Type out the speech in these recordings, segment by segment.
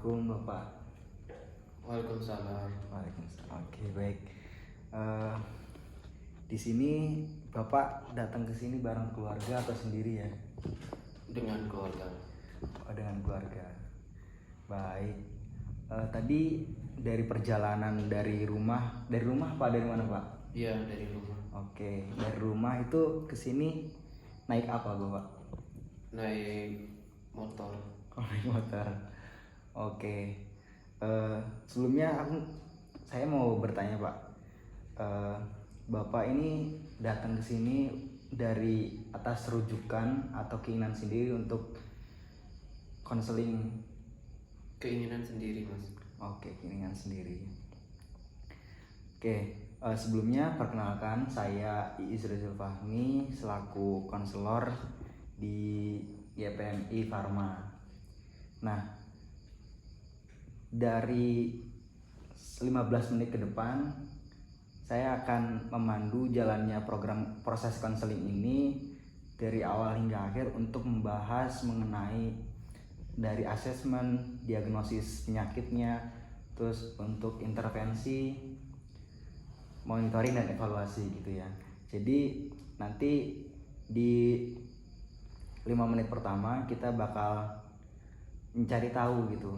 Assalamualaikum Bapak. Waalaikumsalam. Waalaikumsalam. Oke, baik. Eh, di sini Bapak datang ke sini bareng keluarga atau sendiri ya? Dengan keluarga. Oh, dengan keluarga. Baik. Tadi dari perjalanan dari rumah apa dari mana Pak? Iya, dari rumah. Oke, dari rumah itu ke sini naik apa Bapak? Naik motor. Oh, naik motor. Oke. Sebelumnya saya mau bertanya Pak. Eh, Bapak ini datang ke sini dari atas rujukan atau keinginan sendiri untuk konseling? Keinginan sendiri, Mas. Oke, keinginan sendiri. Oke, sebelumnya perkenalkan saya Iis Rizal Fahmi selaku konselor di YPMI Pharma. Nah, dari 15 menit ke depan saya akan memandu jalannya program proses konseling ini dari awal hingga akhir untuk membahas mengenai dari asesmen, diagnosis penyakitnya, terus untuk intervensi, monitoring dan evaluasi gitu ya. Jadi nanti di 5 menit pertama kita bakal mencari tahu gitu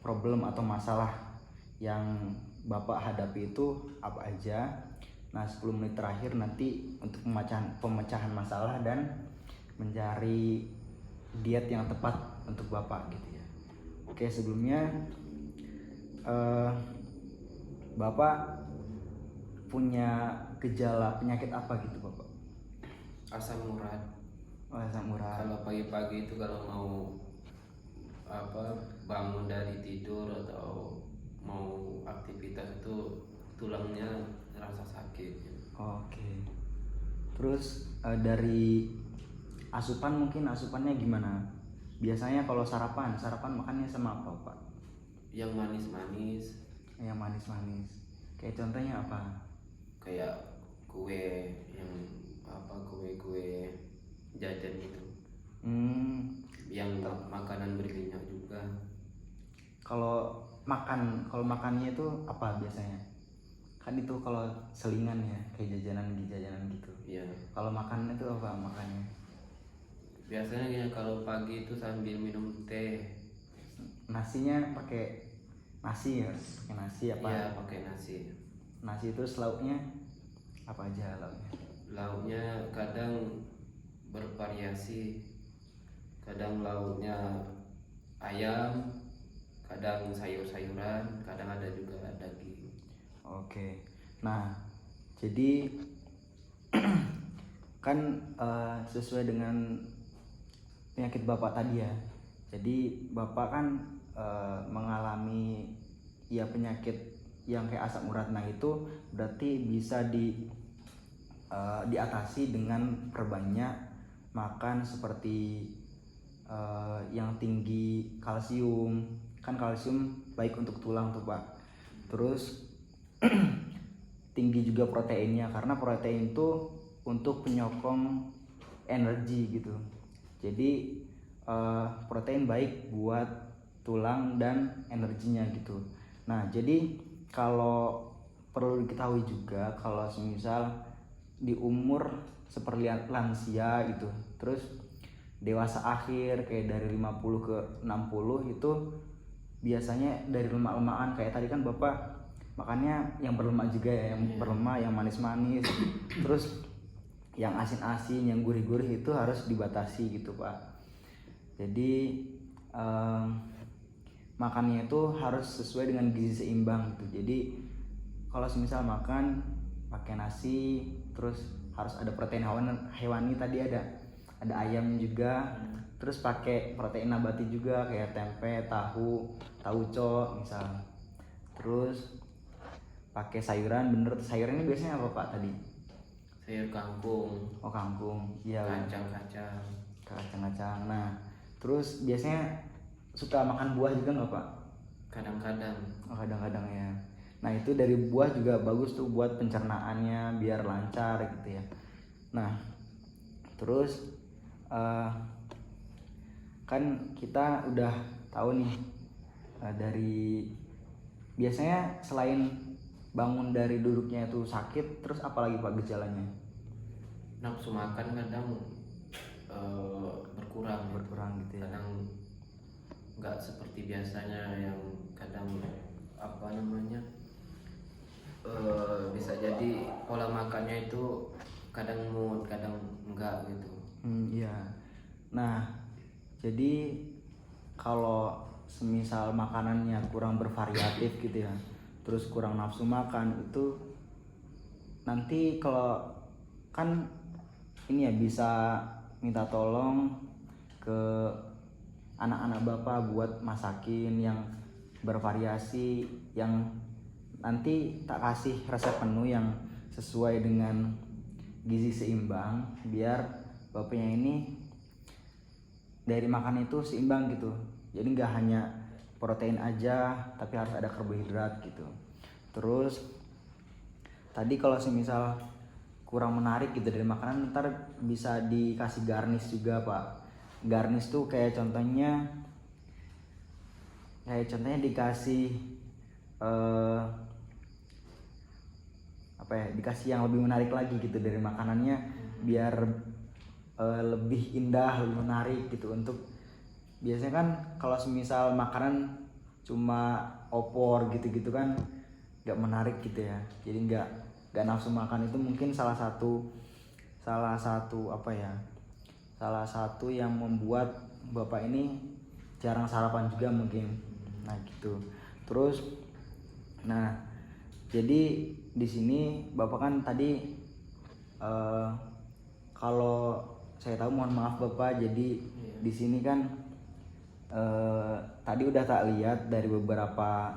problem atau masalah yang Bapak hadapi itu apa aja. Nah 10 menit terakhir nanti untuk pemecahan masalah dan mencari diet yang tepat untuk Bapak gitu ya. Oke, sebelumnya Bapak punya gejala penyakit apa gitu Bapak? Asam urat. Oh, asam urat. Kalau pagi-pagi itu kalau mau bangun dari tidur atau mau aktivitas itu tulangnya rasa sakit. Oke. Terus dari asupan mungkin asupannya gimana? Biasanya kalau sarapan makannya sama apa Pak? Yang manis-manis. Yang manis-manis. Kayak contohnya apa? Kayak kue yang kue jajan itu. Yang makanan berminyak juga. Kalau makannya itu apa biasanya? Kan itu kalau selingan ya, kayak jajanan gitu. Iya. Kalau makan itu apa makannya? Biasanya kalau pagi itu sambil minum teh. Nasinya pakai nasi ya? Pakai nasi apa? Iya, pakai nasi. Nasi itu lauknya apa aja lauknya? Lauknya kadang bervariasi. Kadang lauknya ayam, kadang sayur-sayuran, kadang ada juga daging. Oke. Nah, jadi kan sesuai dengan penyakit Bapak tadi ya. Jadi Bapak kan mengalami ya penyakit yang kayak asam urat. Nah, itu berarti bisa diatasi dengan perbanyak makan seperti yang tinggi kalsium. Kan kalsium baik untuk tulang tuh Pak. Terus tinggi juga proteinnya, karena protein itu untuk penyokong energi gitu. Jadi protein baik buat tulang dan energinya gitu. Nah, jadi kalau perlu diketahui juga kalau semisal di umur seperti lansia gitu, terus dewasa akhir kayak dari 50 ke 60 itu biasanya dari lemak-lemakan. Kayak tadi kan Bapak makannya yang berlemak juga ya, yang berlemak, yang manis-manis, terus yang asin-asin, yang gurih-gurih itu harus dibatasi gitu Pak. Jadi makannya itu harus sesuai dengan gizi seimbang gitu. Jadi kalau semisal makan pakai nasi, terus harus ada protein hewani tadi ada ayamnya juga, terus pakai protein nabati juga kayak tempe, tahu tauco misal. Terus pakai sayuran, bener sayurannya biasanya apa Pak tadi? Sayur kangkung. Oh, kangkung. Iya. Kacang-kacang. Nah, terus biasanya suka makan buah juga nggak Pak? Kadang-kadang. Oh, kadang-kadang ya. Nah, itu dari buah juga bagus tuh buat pencernaannya biar lancar gitu ya. Nah, terus kan kita udah tahu nih Dari biasanya selain bangun dari duduknya itu sakit, terus apalagi Pak gejalanya? Nafsu makan kadang berkurang Gitu ya. kadang nggak seperti biasanya, yang kadang apa namanya bisa jadi pola makannya itu kadang mood kadang enggak gitu. Iya. Nah, jadi kalau semisal makanannya kurang bervariatif gitu ya, terus kurang nafsu makan, itu nanti kalau kan ini ya bisa minta tolong ke anak-anak bapak buat masakin yang bervariasi, yang nanti tak kasih resep menu yang sesuai dengan gizi seimbang, biar bapaknya ini dari makan itu seimbang gitu. Jadi nggak hanya protein aja, tapi harus ada karbohidrat gitu. Terus tadi kalau semisal kurang menarik gitu dari makanan, ntar bisa dikasih garnish juga Pak. Garnish tuh kayak contohnya dikasih dikasih yang lebih menarik lagi gitu dari makanannya, biar lebih indah, lebih menarik gitu. Untuk biasanya kan kalau semisal makanan cuma opor gitu-gitu kan nggak menarik gitu ya, jadi nggak nafsu makan. Itu mungkin salah satu yang membuat bapak ini jarang sarapan juga mungkin. Nah gitu. Terus jadi di sini bapak kan tadi kalau saya tahu, mohon maaf bapak, jadi di sini kan tadi udah tak lihat dari beberapa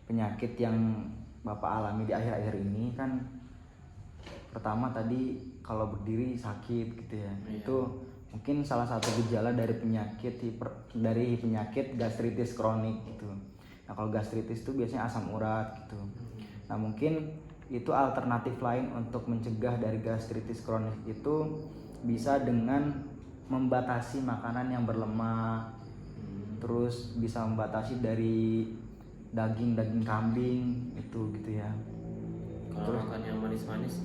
penyakit yang bapak alami di akhir-akhir ini kan. Pertama tadi kalau berdiri sakit gitu ya, itu mungkin salah satu gejala dari penyakit gastritis kronik gitu. Nah kalau gastritis itu biasanya asam urat gitu. Nah mungkin itu alternatif lain untuk mencegah dari gastritis kronik itu bisa dengan membatasi makanan yang berlemak, terus bisa membatasi dari daging kambing itu gitu ya. Kalau makan yang manis-manis,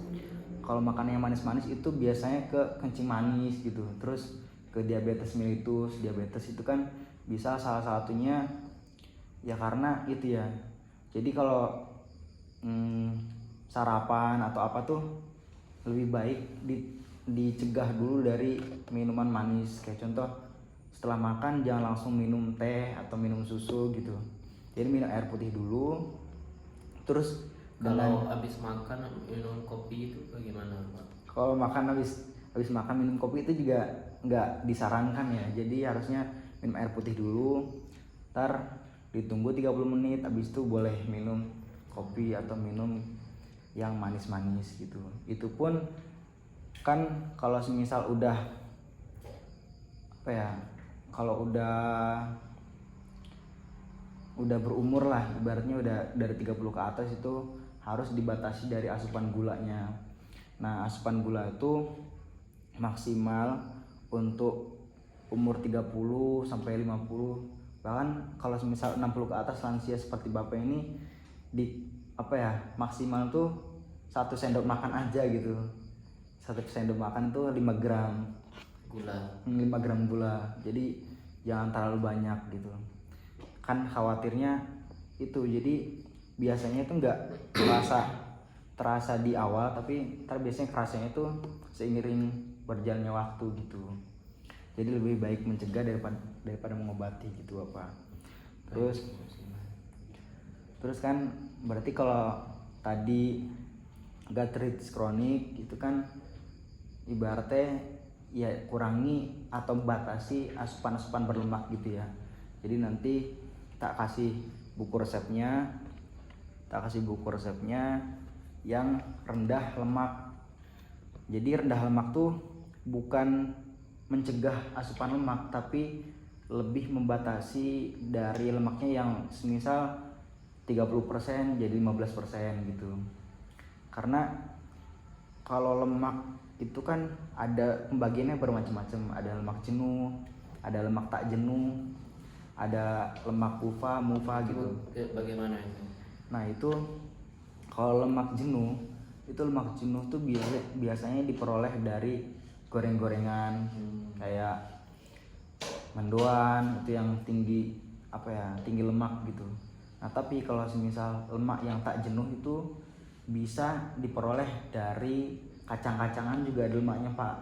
kalau makan yang manis-manis itu biasanya ke kencing manis gitu, terus ke diabetes mellitus. Diabetes itu kan bisa salah satunya ya karena itu ya. Jadi kalau sarapan atau apa tuh lebih baik dicegah dulu dari minuman manis. Kayak contoh, setelah makan jangan langsung minum teh atau minum susu gitu. Jadi minum air putih dulu. Terus kalau habis makan minum kopi itu bagaimana Pak? Kalau makan habis makan minum kopi itu juga nggak disarankan ya. Jadi harusnya minum air putih dulu, ntar ditunggu 30 menit, habis itu boleh minum kopi atau minum yang manis-manis gitu. Itu pun kan kalau semisal udah kalau udah berumur lah, ibaratnya udah dari 30 ke atas, itu harus dibatasi dari asupan gulanya. Nah asupan gula itu maksimal untuk umur 30 sampai 50. Bahkan kalau misal 60 ke atas lansia seperti bapak ini, maksimal tuh 1 sendok makan aja gitu. 1 sendok makan tuh 5 gram gula. Jadi jangan terlalu banyak gitu. Kan khawatirnya itu, jadi biasanya itu nggak terasa di awal, tapi ntar biasanya kerasanya itu seiring berjalannya waktu gitu. Jadi lebih baik mencegah daripada mengobati gitu Bapak. Terus kan berarti kalau tadi gastritis kronik itu kan ibaratnya ya kurangi atau batasi asupan berlemak gitu ya. Jadi nanti tak kasih buku resepnya yang rendah lemak. Jadi rendah lemak tuh bukan mencegah asupan lemak, tapi lebih membatasi dari lemaknya yang semisal 30% jadi 15% gitu. Karena kalau lemak itu kan ada pembagiannya bermacam-macam, ada lemak jenuh, ada lemak tak jenuh, ada lemak mufa gitu. Bagaimana itu? Nah itu kalau lemak jenuh tuh biasanya diperoleh dari goreng-gorengan kayak mendoan itu yang tinggi tinggi lemak gitu. Nah tapi kalau semisal lemak yang tak jenuh itu bisa diperoleh dari kacang-kacangan, juga ada lemaknya Pak,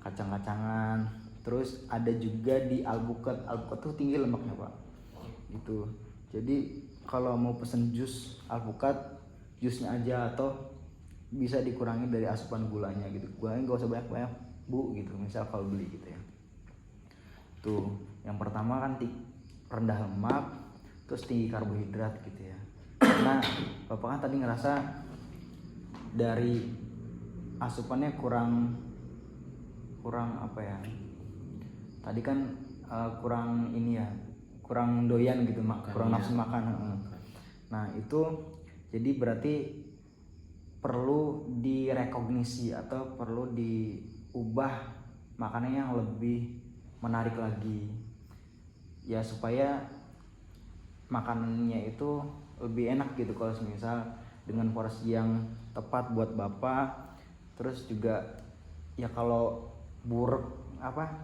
kacang-kacangan. Terus ada juga di alpukat tuh tinggi lemaknya Pak gitu. Jadi kalau mau pesen jus alpukat, jusnya aja, atau bisa dikurangi dari asupan gulanya gitu. Gulanya gak usah banyak-banyak Bu gitu, misal kalau beli gitu ya. Tuh yang pertama kan rendah lemak, terus tinggi karbohidrat gitu ya. Karena Bapak kan tadi ngerasa dari asupannya kurang apa ya, tadi kan kurang ini ya, kurang doyan gitu kurang nafsu makan. Nah itu jadi berarti perlu direkognisi atau perlu diubah makanannya yang lebih menarik lagi ya, supaya makanannya itu lebih enak gitu kalau misal dengan porsi yang tepat buat Bapak. Terus juga ya kalau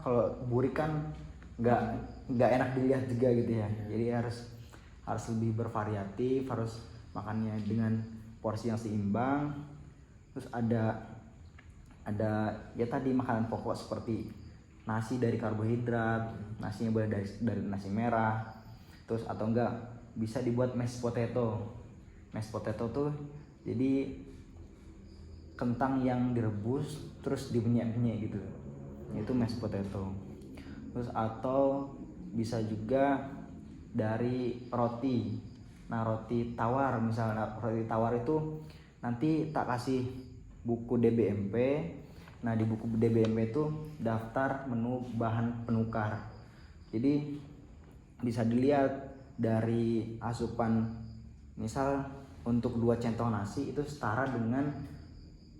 kalau burik kan nggak enak dilihat juga gitu ya. Jadi harus lebih bervariatif, harus makannya dengan porsi yang seimbang. Terus ada ya tadi makanan pokok seperti nasi dari karbohidrat, nasinya boleh dari nasi merah. Terus atau enggak bisa dibuat mashed potato. Mashed potato tuh jadi kentang yang direbus terus dibenyek-benyek gitu, itu mashed potato. Terus atau bisa juga dari roti. Nah roti tawar misalnya, roti tawar itu nanti tak kasih buku DBMP. Nah di buku DBMP itu daftar menu bahan penukar. Jadi bisa dilihat dari asupan, misal untuk 2 centong nasi itu setara dengan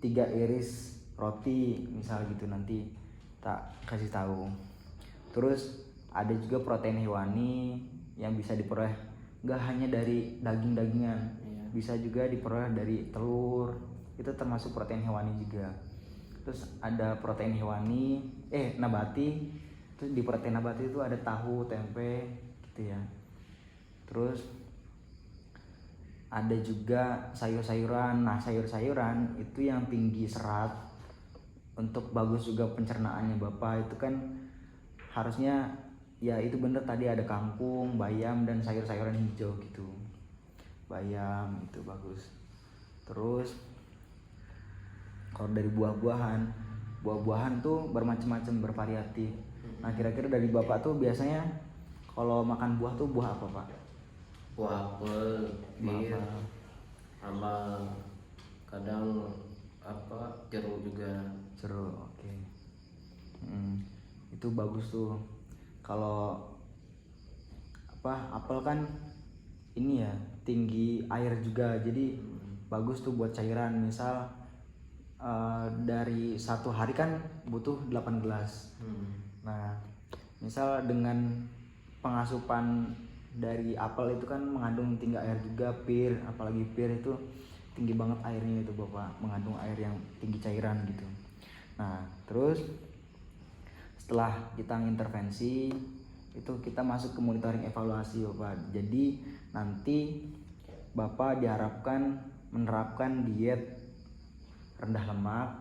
3 iris roti misal gitu, nanti tak kasih tahu. Terus ada juga protein hewani yang bisa diperoleh nggak hanya dari daging-dagingan, bisa juga diperoleh dari telur, itu termasuk protein hewani juga. Terus ada protein hewani nabati, terus di protein nabati itu ada tahu, tempe gitu ya. Terus ada juga sayur-sayuran. Nah sayur-sayuran itu yang tinggi serat, untuk bagus juga pencernaannya Bapak. Itu kan harusnya ya itu bener tadi ada kangkung, bayam, dan sayur-sayuran hijau gitu. Bayam itu bagus. Terus kalau dari buah-buahan tuh bermacam-macam, bervariatif. Nah kira-kira dari Bapak tuh biasanya kalau makan buah tuh buah apa Pak? Buah apel, pir, sama kadang jeruk juga. Jeruk, oke. Itu bagus tuh. Kalau apel kan ini ya tinggi air juga, jadi bagus tuh buat cairan. Misal dari 1 hari kan butuh 8 gelas. Nah misal dengan pengasupan dari apel itu kan mengandung tinggi air juga, pir, apalagi pir itu tinggi banget airnya itu Bapak, mengandung air yang tinggi cairan gitu. Nah terus setelah kita intervensi itu kita masuk ke monitoring evaluasi Bapak. Jadi nanti Bapak diharapkan menerapkan diet rendah lemak,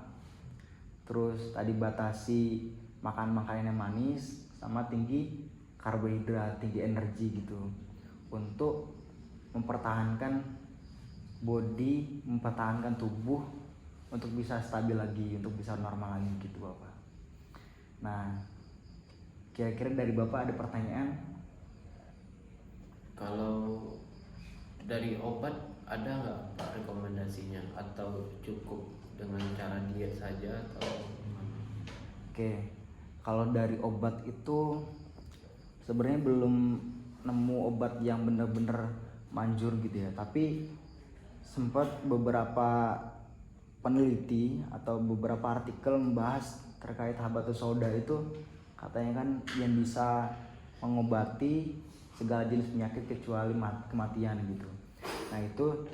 terus tadi batasi makan makanan yang manis, sama tinggi karbohidrat, tinggi energi gitu, untuk mempertahankan body, mempertahankan tubuh untuk bisa stabil lagi, untuk bisa normal lagi gitu Bapak. Nah kira-kira dari Bapak ada pertanyaan? Kalau dari obat ada nggak Pak rekomendasinya, atau cukup dengan cara diet saja atau gimana? Oke, kalau dari obat itu sebenarnya belum nemu obat yang benar-benar manjur gitu ya, tapi sempat beberapa peneliti atau beberapa artikel membahas terkait habatus sauda itu, katanya kan yang bisa mengobati segala jenis penyakit kecuali kematian gitu. Nah itu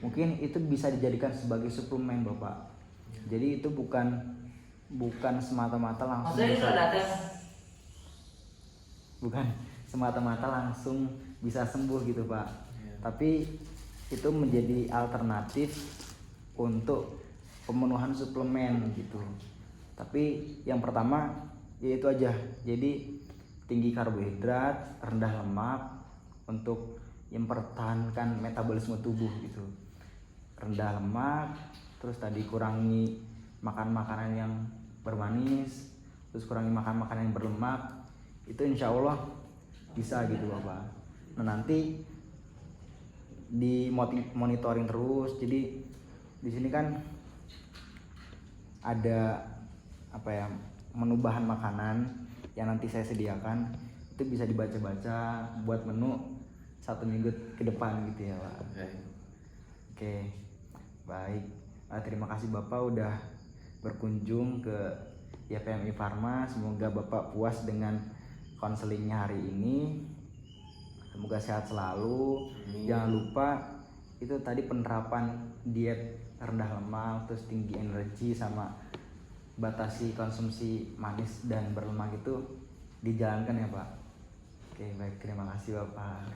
mungkin itu bisa dijadikan sebagai suplemen Bapak. Jadi itu bukan semata-mata langsung bisa sembuh gitu Pak. Tapi itu menjadi alternatif untuk pemenuhan suplemen gitu. Tapi yang pertama ya itu aja. Jadi tinggi karbohidrat, rendah lemak untuk mempertahankan metabolisme tubuh gitu. Rendah lemak, terus tadi kurangi makan makanan yang bermanis, terus kurangi makan makanan yang berlemak. Itu insya Allah bisa gitu Bapak. Nah nanti di monitoring terus. Jadi di sini kan ada menu bahan makanan yang nanti saya sediakan, itu bisa dibaca-baca buat menu 1 minggu ke depan gitu ya Pak. Oke, baik. Terima kasih Bapak udah berkunjung ke YPMI Pharma. Semoga Bapak puas dengan konselingnya hari ini. Semoga sehat selalu. Jangan lupa itu tadi penerapan diet rendah lemak, terus tinggi energi, sama batasi konsumsi manis dan berlemak itu dijalankan ya Pak. Oke, baik, terima kasih Bapak.